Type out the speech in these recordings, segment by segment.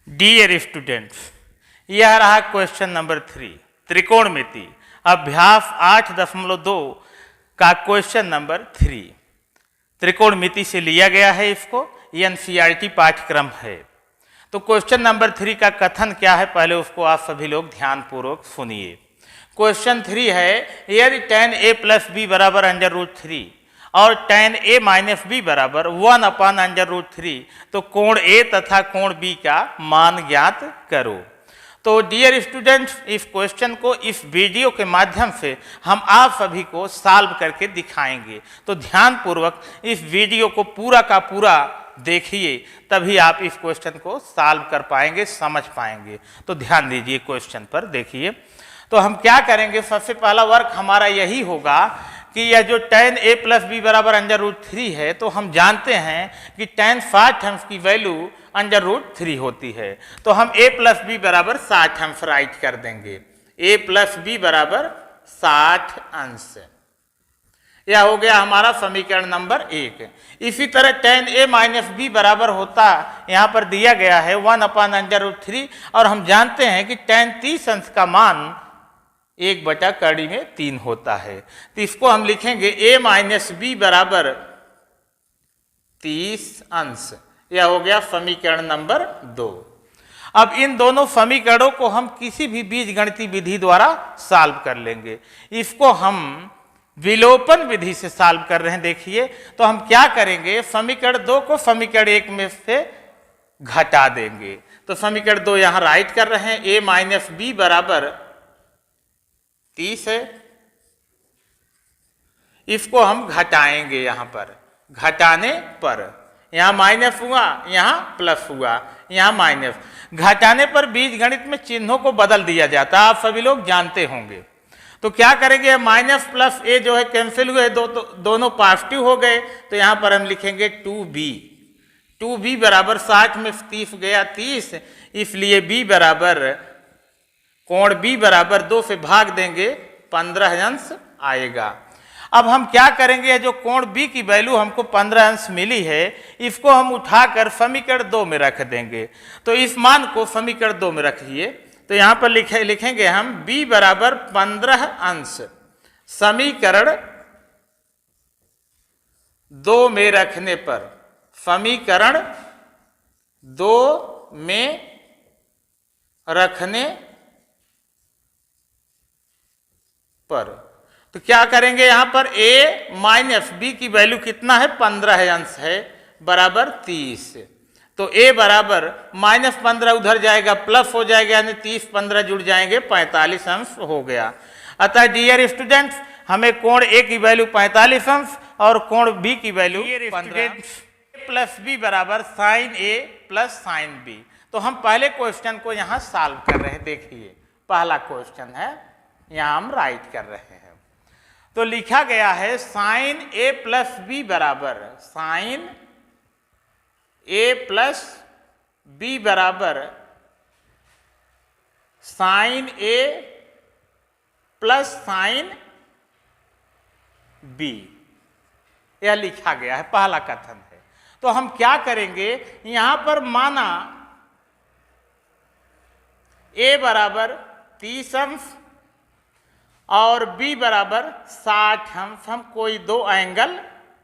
Dear students, यह रहा question number 3 त्रिकोणमिति अभ्यास 8.2 का क्वेश्चन नंबर 3 त्रिकोणमिति से लिया गया है। इसको एनसीईआरटी पाठ्यक्रम है। तो क्वेश्चन नंबर 3 का कथन क्या है, पहले उसको आप सभी लोग ध्यानपूर्वक सुनिए। क्वेश्चन 3 है, यदि tan a प्लस बी बराबर √3 और tan a माइनस बी बराबर 1/√3 तो कोण A तथा कोण B का मान ज्ञात करो। तो डियर स्टूडेंट्स, इस क्वेश्चन को इस वीडियो के माध्यम से हम आप सभी को सॉल्व करके दिखाएंगे। तो ध्यानपूर्वक इस वीडियो को पूरा का पूरा देखिए, तभी आप इस क्वेश्चन को सॉल्व कर पाएंगे, समझ पाएंगे। तो ध्यान दीजिए क्वेश्चन पर, देखिए। तो हम क्या करेंगे, सबसे पहला वर्क हमारा यही होगा कि यह जो tan a प्लस बी बराबर √3 है, तो हम जानते हैं कि tan 60 अंश की वैल्यू √3 होती है। तो हम a प्लस बी बराबर 60 अंश राइट कर देंगे। a प्लस बी बराबर 60 अंश, यह हो गया हमारा समीकरण नंबर 1। इसी तरह tan a माइनस बी बराबर होता, यहाँ पर दिया गया है 1/√3, और हम जानते हैं कि tan 30 अंश का मान 1/3 होता है। तो इसको हम लिखेंगे a माइनस बी बराबर 30 अंश, यह हो गया समीकरण नंबर 2। अब इन दोनों समीकरणों को हम किसी भी बीजगणितीय विधि द्वारा सॉल्व कर लेंगे। इसको हम विलोपन विधि से सॉल्व कर रहे हैं। देखिए, तो हम क्या करेंगे, समीकरण 2 को समीकरण 1 में से घटा देंगे। तो समीकरण 2 यहां राइट कर रहे हैं, a माइनस बी बराबर 30 है। इसको हम घटाएंगे, यहां पर घटाने पर यहां माइनस हुआ, यहां प्लस हुआ, यहां माइनस। घटाने पर बीजगणित में चिन्हों को बदल दिया जाता है, आप सभी लोग जानते होंगे। तो क्या करेंगे, माइनस प्लस a जो है कैंसिल हुए, दोनों पॉजिटिव हो गए। तो यहां पर हम लिखेंगे 2b बराबर 60 में 30 गया 30, इसलिए b बराबर कोण B बराबर 2 से भाग देंगे, 15 अंश आएगा। अब हम क्या करेंगे, जो कोण B की वैल्यू हमको 15 अंश मिली है, इसको हम उठाकर समीकरण 2 में रख देंगे। तो इस मान को समीकरण 2 में रखिए। तो यहाँ पर लिखेंगे हम B बराबर 15 अंश समीकरण 2 में रखने पर, समीकरण 2 में रखने पर। तो क्या करेंगे, यहां पर a माइनस बी की वैल्यू कितना है, 15 अंश है, बराबर 30। तो a बराबर माइनस 15 उधर जाएगा, प्लस हो जाएगा, यानी 30 15 जुड़ जाएंगे, 45 अंश हो गया। अतः डियर स्टूडेंट्स, हमें कोण a की वैल्यू 45 अंश और कोण b की वैल्यू 15 प्लस b बराबर sine a plus sine b। तो हम पहले क्वेश्चन को यहाँ सॉल्व कर रहे हैं। देखिए, पहला क्वेश्चन है, यहाँ हम राइट कर रहे हैं। तो लिखा गया है साइन a प्लस बी बराबर, साइन a प्लस बी बराबर sine a plus sine b, यह लिखा गया है, पहला कथन है। तो हम क्या करेंगे, यहां पर माना a बराबर 30 अंश और b बराबर 60 अंश, हम कोई दो एंगल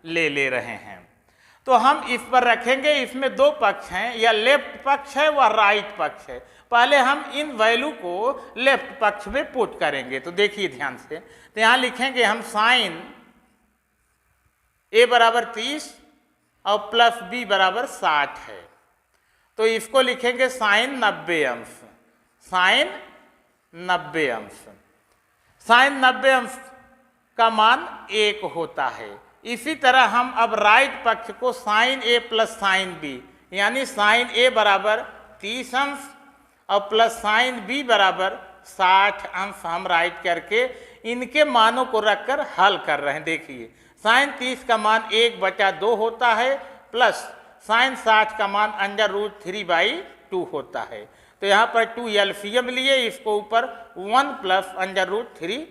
ले रहे हैं। तो हम इस पर रखेंगे, इसमें दो पक्ष हैं, या लेफ्ट पक्ष है व राइट पक्ष है। पहले हम इन वैल्यू को लेफ्ट पक्ष में पुट करेंगे। तो देखिए ध्यान से, तो यहां लिखेंगे हम साइन a बराबर 30 और प्लस b बराबर 60 है। तो इसको लिखेंगे साइन 90 अंश, साइन 90 अंश। साइन 90 अंश का मान 1 होता है। इसी तरह हम अब राइट पक्ष को sine a plus sine b, यानी साइन a बराबर 30 अंश और प्लस साइन b बराबर 60 अंश हम राइट करके इनके मानों को रखकर हल कर रहे हैं। देखिए, साइन 30 का मान 1/2 होता है, प्लस साइन 60 का मान √3/2 होता है। तो यहाँ पर 2 एलसीएम लिए, इसको ऊपर 1 प्लस √3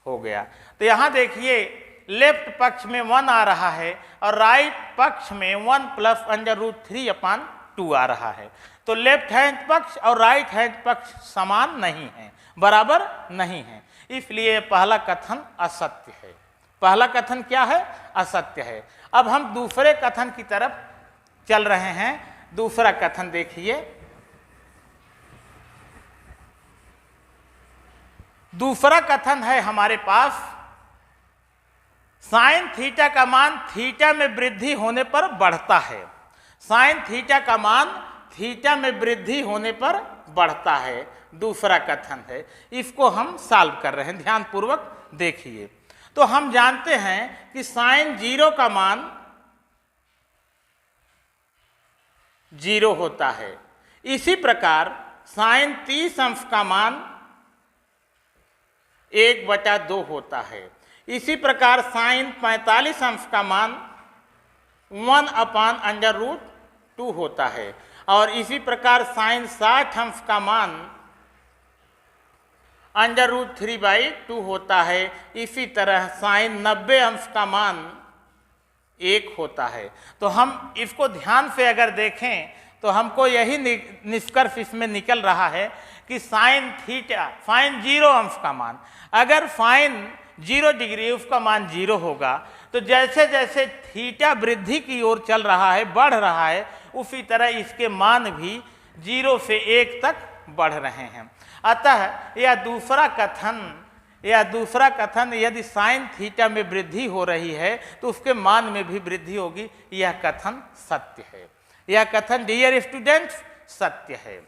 हो गया। तो यहाँ देखिए, लेफ्ट पक्ष में 1 आ रहा है और राइट पक्ष में 1 प्लस √3/2 2 आ रहा है। तो लेफ्ट हैंड पक्ष और राइट हैंड पक्ष समान नहीं है, बराबर नहीं है, इसलिए पहला कथन असत्य है। पहला कथन क्या है? असत्य है। अब हम दूसरे कथन की तरफ चल रहे हैं। दूसरा कथन देखिए, दूसरा कथन है हमारे पास, साइन थीटा का मान थीटा में वृद्धि होने पर बढ़ता है। साइन थीटा का मान थीटा में वृद्धि होने पर बढ़ता है, दूसरा कथन है। इसको हम सॉल्व कर रहे हैं, ध्यानपूर्वक देखिए। तो हम जानते हैं कि साइन 0 का मान 0 होता है। इसी प्रकार साइन 30 अंश का मान 1/2 होता है। इसी प्रकार साइन 45 अंश का मान 1/√2 होता है। और इसी प्रकार साइन 60 अंश का मान √3/2 होता है। इसी तरह साइन 90 अंश का मान 1 होता है। तो हम इसको ध्यान से अगर देखें तो हमको यही निष्कर्ष इसमें निकल रहा है कि साइन थीटा, साइन 0 अंश का मान, अगर साइन 0 डिग्री उसका मान 0 होगा, तो जैसे जैसे थीटा वृद्धि की ओर चल रहा है, बढ़ रहा है, उसी तरह इसके मान भी 0 से 1 तक बढ़ रहे हैं। अतः यह दूसरा कथन यदि साइन थीटा में वृद्धि हो रही है तो उसके मान में भी वृद्धि होगी, यह कथन सत्य है। यह कथन डियर स्टूडेंट्स सत्य है।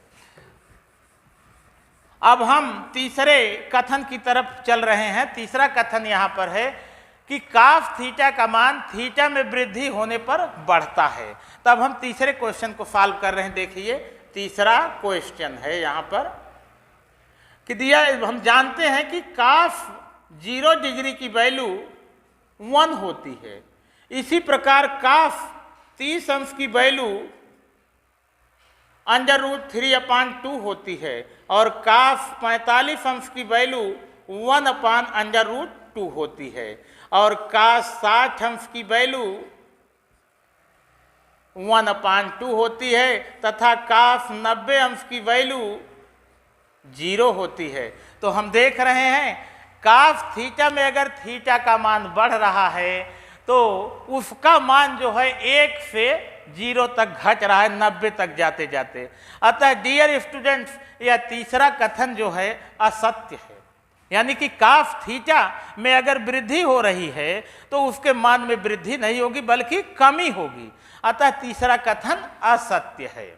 अब हम तीसरे कथन की तरफ चल रहे हैं। तीसरा कथन यहाँ पर है कि काफ थीटा का मान थीटा में वृद्धि होने पर बढ़ता है। तब हम तीसरे क्वेश्चन को सॉल्व कर रहे हैं। देखिए तीसरा क्वेश्चन है यहाँ पर कि दिया, हम जानते हैं कि काफ 0 डिग्री की वैल्यू 1 होती है। इसी प्रकार काफ 30 अंश की वैल्यू √3/2 होती है और काफ 45 अंश की वैल्यू 1/√2 होती है और काफ 60 अंश की वैल्यू 1/2 होती है तथा काफ 90 अंश की वैल्यू 0 होती है। तो हम देख रहे हैं काफ थीटा में अगर थीटा का मान बढ़ रहा है तो उसका मान जो है 1 से 0 तक घट रहा है, 90 तक जाते जाते। अतः डियर स्टूडेंट्स, यह तीसरा कथन जो है असत्य है। यानी कि काफ थीटा में अगर वृद्धि हो रही है तो उसके मान में वृद्धि नहीं होगी बल्कि कमी होगी। अतः तीसरा कथन असत्य है।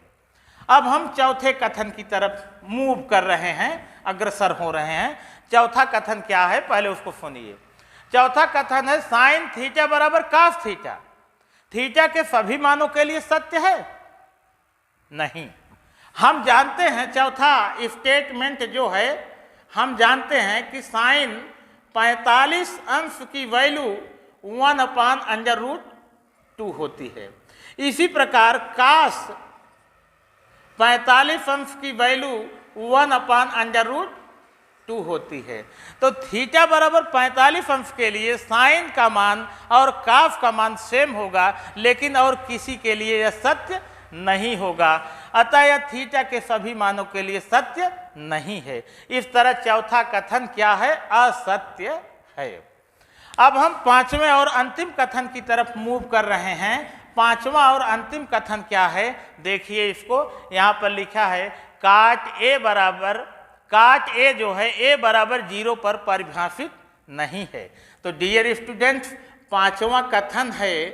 अब हम चौथे कथन की तरफ मूव कर रहे हैं, अग्रसर हो रहे हैं। चौथा कथन क्या है, पहले उसको सुनिए। चौथा कथन है साइन थीटा बराबर काफ थीटा। थीटा के सभी मानों के लिए सत्य है? नहीं। हम जानते हैं चौथा स्टेटमेंट जो है, हम जानते हैं कि साइन 45 अंश की वैल्यू 1/√2 होती है। इसी प्रकार काश 45 अंश की वैल्यू 1/√2 होती है। तो थीटा बराबर 45 अंश के लिए साइन का मान और काफ का मान सेम होगा, लेकिन और किसी के लिए यह सत्य नहीं होगा। अतः यह थीटा के सभी मानों के लिए सत्य नहीं है। इस तरह चौथा कथन क्या है, असत्य है। अब हम पांचवें और अंतिम कथन की तरफ मूव कर रहे हैं। पांचवा और अंतिम कथन क्या है, देखिए इसको यहाँ पर लिखा है काट ए जो है ए बराबर 0 पर परिभाषित नहीं है। तो डियर स्टूडेंट्स, पांचवा कथन है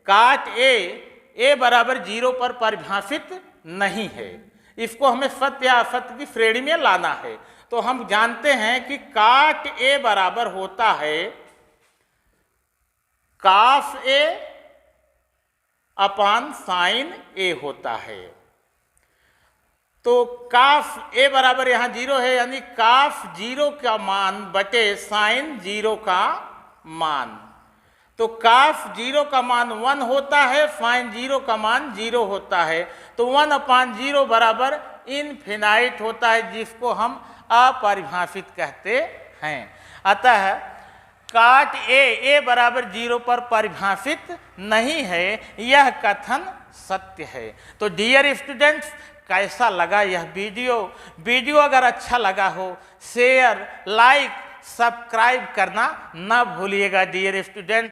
काट ए बराबर 0 पर परिभाषित नहीं है। इसको हमें सत्य या असत्य की श्रेणी में लाना है। तो हम जानते हैं कि काट ए बराबर होता है काफ ए अपान साइन ए होता है। तो काफ ए बराबर यहाँ 0 है, यानी काफ 0 का मान बटे साइन 0 का मान। तो काफ 0 का मान 1 होता है, साइन 0 का मान 0 होता है। तो 1/0 बराबर इनफिनाइट होता है, जिसको हम अपरिभाषित कहते हैं। अतः काट ए बराबर 0 पर परिभाषित नहीं है, यह कथन सत्य है। तो डियर स्टूडेंट्स, कैसा लगा यह वीडियो? वीडियो अगर अच्छा लगा हो, शेयर, लाइक, सब्सक्राइब करना ना भूलिएगा डियर स्टूडेंट।